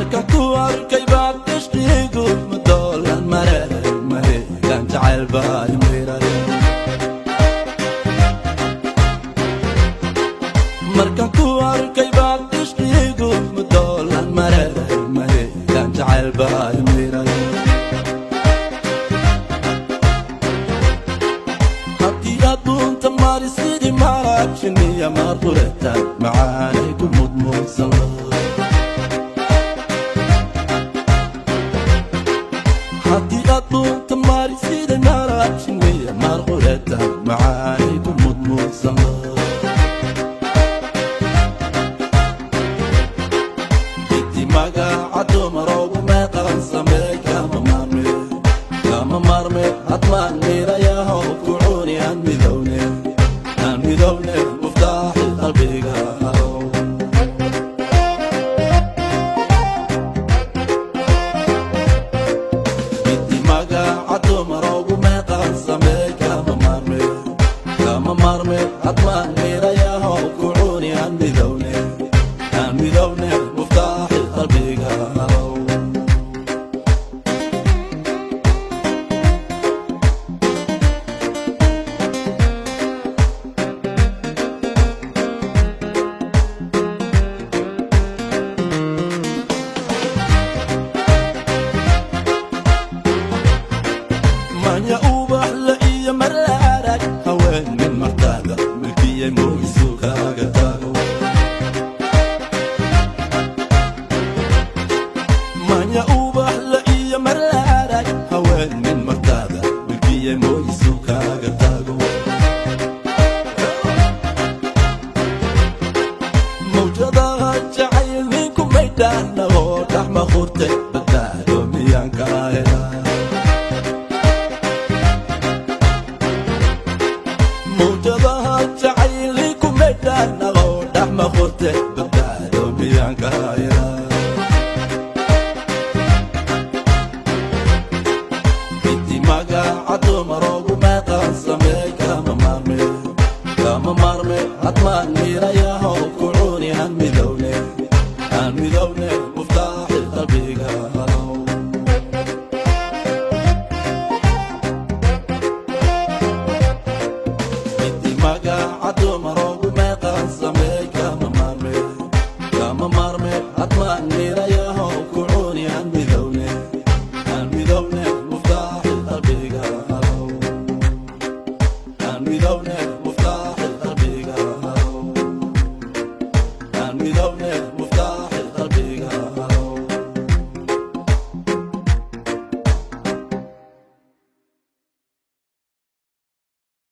markaan ku arkay baad ishqiigu madoolan mareegan jacayl baa imiray markaan ku arkay baad ishqiigu madoolan mareegan jacayl baa imiray haddii adduunta mari sidii marag shiniya marquretan macaanay ku mudmuudsan haddii adduunta mari sidii marag shiniya marquretan macaanay ku mudmuudsan magaca dumaroogu meeqan sameey kama marme hadmaan miirayahow ku cuni aan midowne muftaaxi qalbiga inti magaca dumaroogu meeqan sameey kama marme hadmaan miirayahow ku cuni aan midowne muftaaxi qalbiga manya ubax la iyo mar la arag haween min martaada milkiyay moogisu kaaga taago manya ubax la iyo mar la arag haween min martaada milkiyay moogisu kaaga taago mawjadaha jacayl ninku maydhaanagoo dhaxma qurtay badbaado miyaan ka hela mawjadaha jacayl ninku maydhaanagoo dhaxma qurtay badbaado miyaan ka hela magaca dumaroogu meeqan sameey kama marme hadmaan miiraya